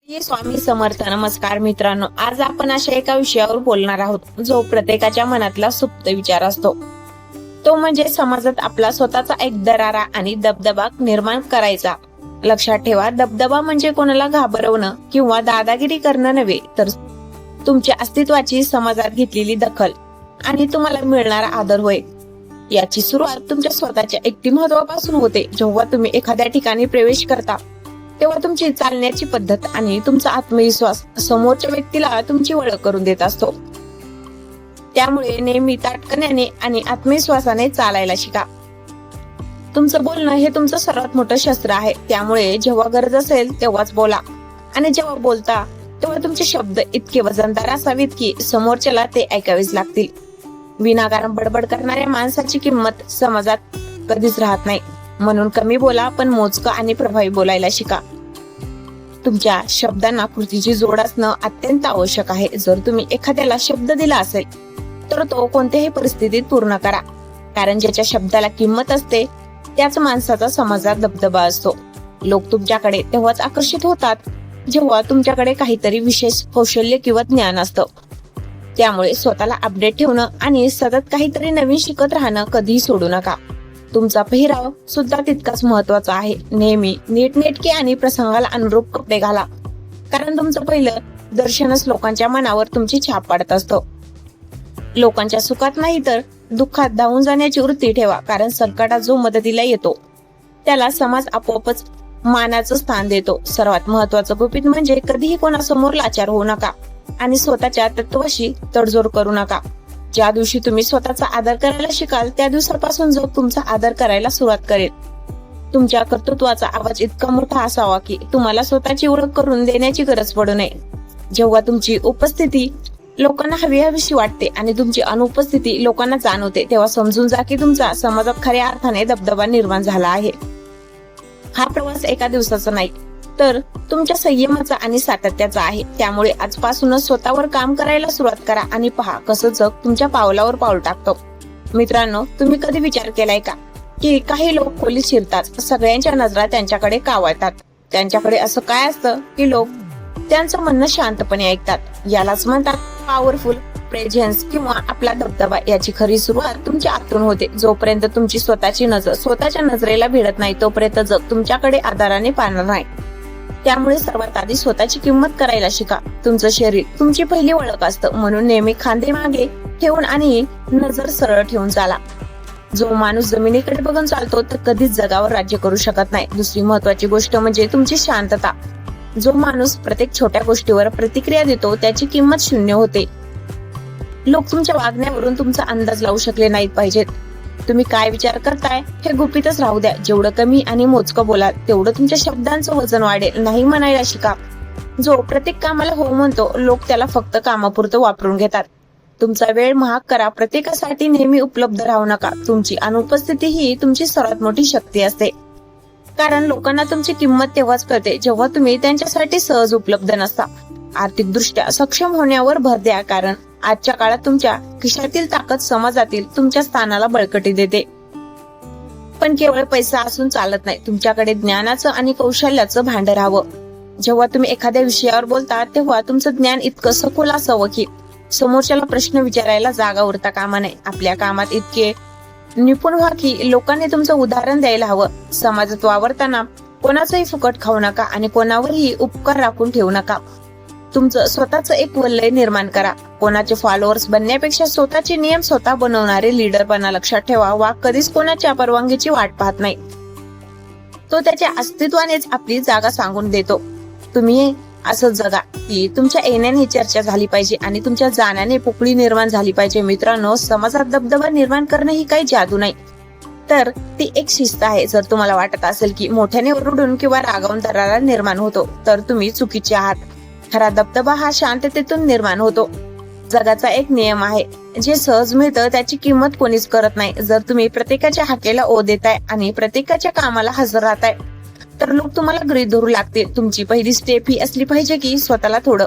श्री स्वामी समर्थ. नमस्कार मित्रांनो, आज आपण अशा एका विषयावर बोलणार आहोत जो प्रत्येकाच्या मनातला सुप्त विचार असतो. तो म्हणजे समाजात आपला स्वतःचा एक दरारा आणि दबदबा निर्माण करायचा. लक्षात ठेवा, दबदबा म्हणजे कोणाला घाबरवणं किंवा दादागिरी करणं नव्हे, तर तुमच्या अस्तित्वाची समाजात घेतलेली दखल आणि तुम्हाला मिळणारा आदर होय. याची सुरुवात तुमच्या स्वतःच्या व्यक्तिमत्वापासून होते. जेव्हा तुम्ही एखाद्या ठिकाणी प्रवेश करता तेव्हा तुमची चालण्याची पद्धत आणि तुमचा आत्मविश्वास समोरच्या व्यक्तीला तुमची ओळख करून देत असतो. त्यामुळे नेहमी ताठकण्याने आणि आत्मविश्वासाने चालायला शिका. तुमचं बोलणं हे तुमचं सर्वात मोठं शस्त्र आहे. त्यामुळे जेव्हा गरज असेल तेव्हाच बोला आणि जेव्हा बोलता तेव्हा तुमचे शब्द इतके वजनदार असावेत की समोरच्याला ते ऐकावेच लागतील. विनाकारण बडबड करणाऱ्या माणसाची किंमत समाजात कधीच राहत नाही. म्हणून कमी बोला, पण मोजकं आणि प्रभावी बोलायला शिका. तुमच्या शब्दांना कृतीची जोड असणं अत्यंत आवश्यक आहे. जर तुम्ही एखाद्याला शब्द दिला असेल तर तो कोणत्याही परिस्थितीत पूर्ण करा, कारण ज्याच्या शब्दाला किंमत असते त्याच माणसाचा समाजात दबदबा असतो. लोक तुमच्याकडे तेव्हाच आकर्षित होतात जेव्हा तुमच्याकडे काहीतरी विशेष कौशल्य किंवा ज्ञान असतं. त्यामुळे स्वतःला अपडेट ठेवणं आणि सतत काहीतरी नवीन शिकत राहणं कधीही सोडू नका. तुमचा पेहराव सुद्धा तितकाच महत्वाचा आहे. नेहमी नीटनेटके आणि प्रसंगाला अनुरूप कपडे घाला, कारण तुमचं पहिलं दर्शनच लोकांच्या मनावर तुमची छाप पाडत असतं. लोकांच्या सुखात नाही तर दुःखात धावून जाण्याची वृत्ती ठेवा, कारण संकटात जो मदतीला येतो त्याला समाज आपोआपच मानाचं स्थान देतो. सर्वात महत्वाचं गुपित म्हणजे कधीही कोणासमोर लाचार होऊ नका आणि स्वतःच्या तत्वाशी तडजोड करू नका. ज्या दिवशी तुम्ही स्वतःचा आदर करायला शिकाल त्या दिवसापासून जग तुमचा आदर करायला सुरुवात करेल. तुमच्या कर्तृत्वाचा आवाज इतका मोठा असावा की तुम्हाला स्वतःची ओळख करून देण्याची गरज पडू नये. जेव्हा तुमची उपस्थिती लोकांना हवीशी वाटते आणि तुमची अनुपस्थिती लोकांना जाणवते, तेव्हा समजून जा की तुमचा समाजात खऱ्या अर्थाने दबदबा निर्माण झाला आहे. हा प्रवास एका दिवसाचा नाही, तर तुमच्या संयमाचा आणि सातत्याचा आहे. त्यामुळे आजपासूनच स्वतःवर काम करायला सुरुवात करा आणि पहा कसं जग तुमच्या पावलावर पाऊल टाकतो. मित्रांनो, तुम्ही कधी विचार केलाय का की काही लोक खोलीत शिरतात, सगळ्यांच्या नजरा त्यांच्याकडे का वळतात? त्यांच्याकडे असं काय असतं की लोक त्यांचं म्हणणं शांतपणे ऐकतात? यालाच म्हणतात पॉवरफुल प्रेझेन्स किंवा आपला दबदबा. याची खरी सुरुवात तुमच्या आतून होते. जोपर्यंत तुमची स्वतःची नजर स्वतःच्या नजरेला भिडत नाही तोपर्यंत जग तुमच्याकडे आदराने पाहणार नाही. त्यामुळे सर्वात आधी स्वतःची किंमत करायला शिका. तुमचं शरीर तुमची पहिली ओळख असतं, म्हणून नेहमी खांदे मागे ठेवून आणि नजर सरळ ठेवून चाला. जो माणूस जमिनीकडे बघून चालतो तर कधीच जगावर राज्य करू शकत नाही. दुसरी महत्वाची गोष्ट म्हणजे तुमची शांतता. जो माणूस प्रत्येक छोट्या गोष्टीवर प्रतिक्रिया देतो त्याची किंमत शून्य होते. लोक तुमच्या वागण्यावरून तुमचा अंदाज लावू शकले नाहीत पाहिजेत. तुम्ही काय विचार करताय हे गुपितच राहू द्या. जेवढं कमी आणि मोजकं बोलाल तेवढं तुमच्या शब्दांचं वजन वाढेल. नाही म्हणायला शिका. जो प्रत्येक कामाला हो म्हणतो, लोक त्याला फक्त कामापुरतं वापरून घेतात. तुमचा वेळ महाग करा. प्रत्येकासाठी नेहमी उपलब्ध राहू नका. तुमची अनुपस्थिती ही तुमची सर्वात मोठी शक्ती असते, कारण लोकांना तुमची किंमत तेव्हाच कळते जेव्हा तुम्ही त्यांच्यासाठी सहज उपलब्ध नसता. आर्थिक दृष्ट्या सक्षम होण्यावर भर द्या, कारण आजच्या काळात तुमच्या खिशातील ताकद समाजातील तुमच्या स्थानाला बळकटी देते. पण केवळ पैसा असून चालत नाही, तुमच्याकडे ज्ञानाचं आणि कौशल्याचं भांडं राहावं. जेव्हा तुम्ही एखाद्या विषयावर बोलता तेव्हा तुमचं ज्ञान इतकं सखोल असावं की समोरच्याला प्रश्न विचारायला जागा उरता कामा नये. आपल्या कामात इतके निपुण व्हा की लोकांनी तुमचं उदाहरण द्यायला हवं. समाजात वावरताना कोणाचंही फुकट खाऊ नका आणि कोणावरही उपकार राखून ठेवू नका. तुमचं स्वतःच एक वलय निर्माण करा. कोणाचे फॉलोअर्स बनण्यापेक्षा स्वतःचे नियम स्वतः बनवणारे लीडरपणा लक्षात ठेवा. वाघ कधीच कोणाच्या परवानगीची वाट पाहत नाही. तो त्याच्या अस्तित्वानेच आपली जागा सांगून देतो. तुम्ही असं जगा की तुमच्या येण्याने चर्चा झाली पाहिजे आणि तुमच्या जाण्याने पोकळी निर्माण झाली पाहिजे. मित्रांनो, समाजात दबदबा निर्माण करणं ही काही जादू नाही, तर ती एक शिस्त आहे. जर तुम्हाला वाटत असेल की मोठ्याने ओरडून किंवा रागावून दरारा निर्माण होतो तर तुम्ही चुकीचे आहात. खरा दबदबा हा शांततेतून निर्माण होतो. जगाचा एक नियम आहे, जे सहज मिळतं त्याची किंमत कोणीच करत नाही. जर तुम्ही प्रत्येकाच्या हाकेला ओ देताय आणि प्रत्येकाच्या कामाला हजर राहताय तर लोक तुम्हाला गृहीत धरू लागतील. तुमची पहिली स्टेप ही असली पाहिजे की स्वतःला थोडं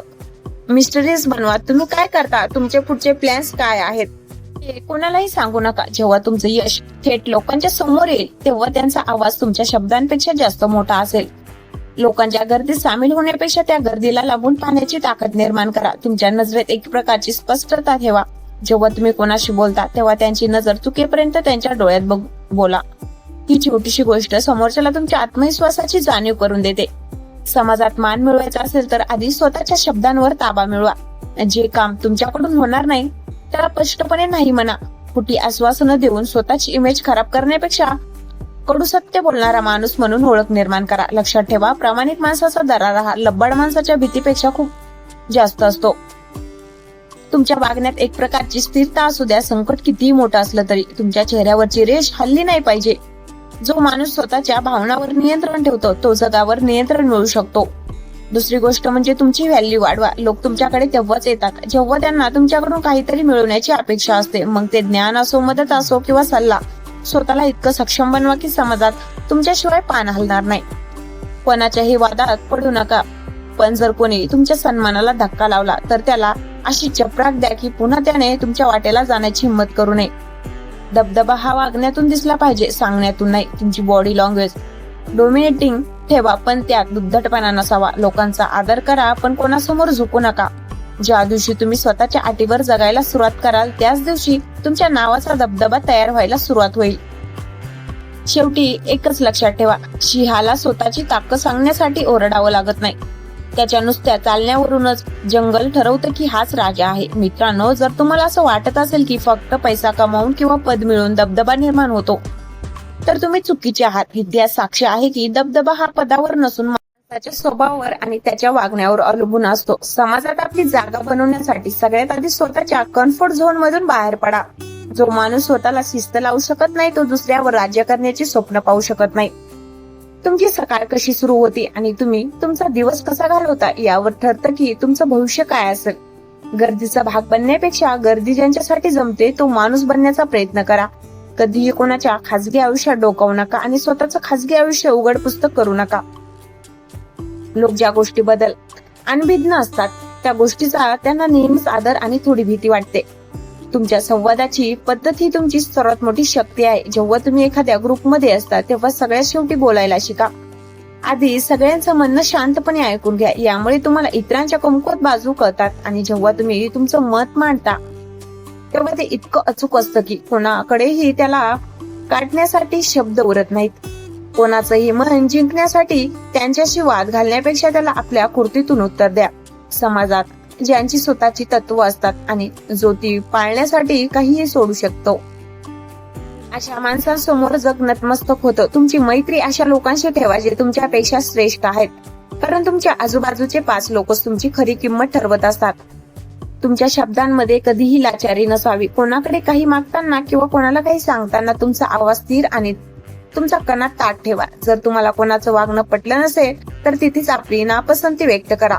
मिस्टरीज बनवा. तुम्ही काय करता, तुमचे पुढचे प्लॅन्स काय आहेत हे कोणालाही सांगू नका. जेव्हा तुमचं यश थेट लोकांच्या समोर येईल तेव्हा त्यांचा आवाज तुमच्या शब्दांपेक्षा जास्त मोठा असेल. लोकांच्या गर्दीत सामील होण्यापेक्षा त्या गर्दीला लागून पाहण्याची ताकद निर्माण करा. तुमच्या नजरेत एक प्रकारची स्पष्टता ठेवा. जेव्हा तुम्ही कोणाशी बोलता तेव्हा त्यांची नजर चुकेपर्यंत त्यांच्या डोळ्यात बोला. ही छोटीशी गोष्ट समोरच्याला तुमच्या आत्मविश्वासाची जाणीव करून देते. समाजात मान मिळवायचा असेल तर आधी स्वतःच्या शब्दांवर ताबा मिळवा. जे काम तुमच्याकडून होणार नाही त्याला स्पष्टपणे नाही म्हणा. खोटी आश्वासनं देऊन स्वतःची इमेज खराब करण्यापेक्षा कडू सत्य बोलणारा माणूस म्हणून ओळख निर्माण करा. लक्षात ठेवा, प्रामाणिक माणसाचा दरारा हा लबाड माणसाच्या भीतीपेक्षा खूप जास्त असतो. तुमच्या वागण्यात एक प्रकारची स्थिरता असू द्या. संकट कितीही मोठं असलं तरी तुमच्या चेहऱ्यावरची रेष हल्ली नाही पाहिजे. जो माणूस स्वतःच्या भावनावर नियंत्रण ठेवतो तो जगावर नियंत्रण मिळू शकतो. दुसरी गोष्ट म्हणजे तुमची व्हॅल्यू वाढवा. लोक तुमच्याकडे तेव्हाच येतात जेव्हा त्यांना तुमच्याकडून काहीतरी मिळवण्याची अपेक्षा असते. मग ते ज्ञान असो, मदत असो किंवा सल्ला. स्वतःला इतकं सक्षम बनवा की समाजात तुमच्याशिवाय पान हलणार नाही. कोणाच्याही वादात पडू नका. पण जर कोणी तुमच्या सन्मानाला धक्का लावला तर त्याला अशी चपराक द्या की पुन्हा त्याने तुमच्या वाटेला जाण्याची हिंमत करू नये. दबदबा हा वागण्यातून दिसला पाहिजे, सांगण्यातून नाही. तुमची बॉडी लँग्वेज डोमिनेटिंग ठेवा पण त्यात दुद्धटपणा नसावा. लोकांचा आदर करा पण कोणासमोर झुकू नका. ज्या दिवशी तुम्ही स्वतःच्या अटीवर जगायला सुरुवात कराल त्याच दिवशी तुमच्या नावाचा दबदबा तयार व्हायला सुरुवात होईल. शेवटी एकच लक्षात ठेवा, सिंहाला स्वतःची ताकद सांगण्यासाठी ओरडावं लागत नाही. त्याच्या नुसत्या चालण्यावरूनच जंगल ठरवतं की हाच राजा आहे. मित्रांनो, जर तुम्हाला असं वाटत असेल की फक्त पैसा कमावून किंवा पद मिळवून दबदबा निर्माण होतो तर तुम्ही चुकीचे आहात. इतिहास साक्ष आहे की दबदबा हा पदावर नसून माणसाच्या स्वभावावर आणि त्याच्या वागण्यावर अवलंबून असतो. समाजात आपली जागा बनवण्यासाठी सगळ्यात आधी स्वतःच्या कम्फर्ट झोन मधून बाहेर पडा. जो माणूस स्वतःला शिस्त लावू शकत नाही तो दुसऱ्यावर राज्य करण्याची स्वप्न पाहू शकत नाही. तुमची सकाळ कशी सुरू होती आणि तुम्ही तुमचा दिवस कसा घालवता यावर ठरतं की तुमचं भविष्य काय असेल. गर्दीचा भाग बनण्यापेक्षा गर्दी ज्यांच्यासाठी जमते तो माणूस बनण्याचा प्रयत्न करा. कधीही कोणाच्या खासगी आयुष्यात डोकावू नका आणि स्वतःचं खासगी आयुष्य उघड पुस्तक करू नका. लोक ज्या गोष्टीबद्दल अनभिज्ञ असतात त्या गोष्टीचा त्यांना नेहमीच आदर आणि थोडी भीती वाटते. तुमच्या संवादाची पद्धत ही तुमची सर्वात मोठी शक्ती आहे. जेव्हा तुम्ही एखाद्या ग्रुपमध्ये असता तेव्हा सगळ्यात शेवटी बोलायला शिका. आधी सगळ्यांचं म्हणणं शांतपणे ऐकून घ्या. यामुळे तुम्हाला इतरांच्या कमकुवत बाजू कळतात आणि जेव्हा तुम्ही तुमचं मत मांडता तेव्हा ते इतकं अचूक असतं की कोणाकडेही त्याला काढण्यासाठी शब्द उरत नाहीत. कोणाचंही मन जिंकण्यासाठी त्यांच्याशी वाद घालण्यापेक्षा त्याला आपल्या कृतीतून उत्तर द्या. समाजात ज्यांची स्वतःची तत्व असतात आणि जो ती पाळण्यासाठी काहीही सोडू शकतो अशा माणसांसमोर जग नतमस्तक होतं. तुमची मैत्री अशा लोकांशी ठेवा जे तुमच्यापेक्षा श्रेष्ठ आहेत, कारण तुमच्या आजूबाजूचे 5 लोकच तुमची खरी किंमत ठरवत असतात. तुमच्या शब्दांमध्ये कधीही लाचारी नसावी. कोणाकडे काही मागताना किंवा कोणाला काही सांगताना तुमचा आवाज स्थिर आणि तुमचा कणा ताठ ठेवा. जर तुम्हाला कोणाचं वागणं पटलं नसेल तर तिथेच आपली नापसंती व्यक्त करा.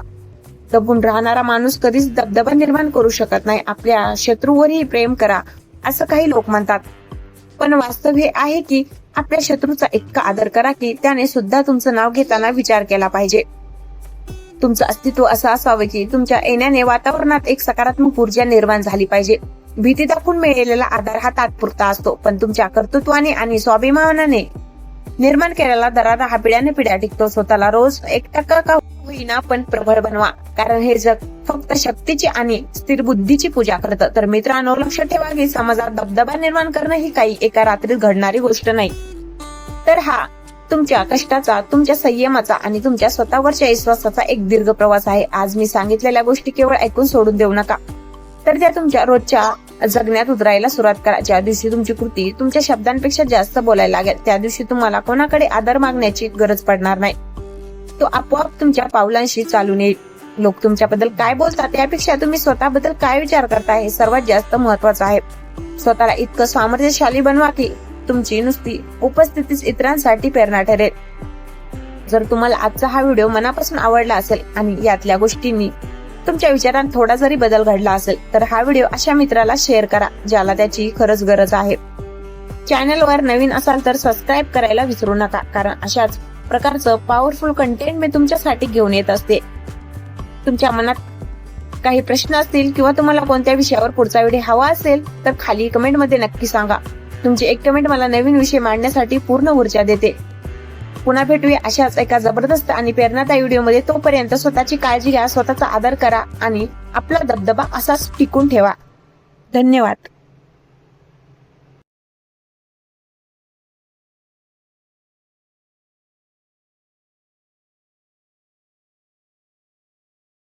दबून राहणारा माणूस कधीच दबदबा निर्माण करू शकत नाही. आपल्या शत्रूवरही प्रेम करा असं काही लोक म्हणतात, पण वास्तव हे आहे की आपल्या शत्रूचा इतका आदर करा की त्याने सुद्धा तुमचं नाव घेताना विचार केला पाहिजे. तुमचं अस्तित्व असं असावं की तुमच्या येण्याने वातावरणात एक सकारात्मक ऊर्जा निर्माण झाली पाहिजे. भीती दाखवून मिळालेला आधार हा तात्पुरता असतो, पण तुमच्या कर्तृत्वाने आणि स्वाभिमानाने निर्माण केलेला दरारा हा पिढ्याने पिढ्या टिकतो. स्वतःला रोज 1% का होईना पण प्रबळ बनवा, कारण हे जग फक्त शक्तीची आणि स्थिर बुद्धीची पूजा करतं. तर मित्रांनो, लक्षात ठेवा की समाजात दबदबा निर्माण करणं ही काही एका रात्रीत घडणारी गोष्ट नाही, तर हा तुमच्या कष्टाचा, तुमच्या संयमाचा आणि तुमच्या स्वतःवरच्या विश्वासाचा एक दीर्घ प्रवास आहे. आज मी सांगितलेल्या गोष्टी केवळ ऐकून सोडून देऊ नका, तर त्या तुमच्या रोजच्या जगण्यात उतरायला सुरुवात करा. ज्या दिवशी तुमची कृती तुमच्या शब्दांपेक्षा जास्त बोलायला लागेल त्या दिवशी तुम्हाला कोणाकडे आदर मागण्याची गरज पडणार नाही. तो आपोआप तुमच्या पावलांशी चालून येईल. लोक तुमच्याबद्दल काय बोलतात त्यापेक्षा तुम्ही स्वतःबद्दल काय विचार करता हे सर्वात जास्त महत्वाचं आहे. स्वतःला इतकं सामर्थ्यशाली बनवा की तुमची नुसती उपस्थितीच इतरांसाठी प्रेरणा ठरेल. जर तुम्हाला आजचा हा व्हिडिओ मनापासून आवडला असेल आणि यातल्या गोष्टींनी तुमच्या विचारात थोडा जरी बदल घडला असेल तर हा व्हिडिओ अशा मित्राला शेअर करा ज्याला त्याची खरंच गरज आहे. चॅनलवर नवीन असाल तर सबस्क्राईब करायला विसरू नका, कारण अशाच प्रकारचं पॉवरफुल कंटेंट मी तुमच्यासाठी घेऊन येत असते. तुमच्या मनात काही प्रश्न असतील किंवा तुम्हाला कोणत्या विषयावर पुढचा व्हिडिओ हवा असेल तर खाली कमेंट मध्ये नक्की सांगा. तुमची एक कमेंट मला नवीन विषय मांडण्यासाठी पूर्ण ऊर्जा देते. पुन्हा भेटूया अशाच एका जबरदस्त आणि प्रेरणादायी व्हिडिओमध्ये. तोपर्यंत स्वतःची काळजी घ्या, स्वतःचा आदर करा आणि आपला दबदबा असाच टिकून ठेवा. धन्यवाद.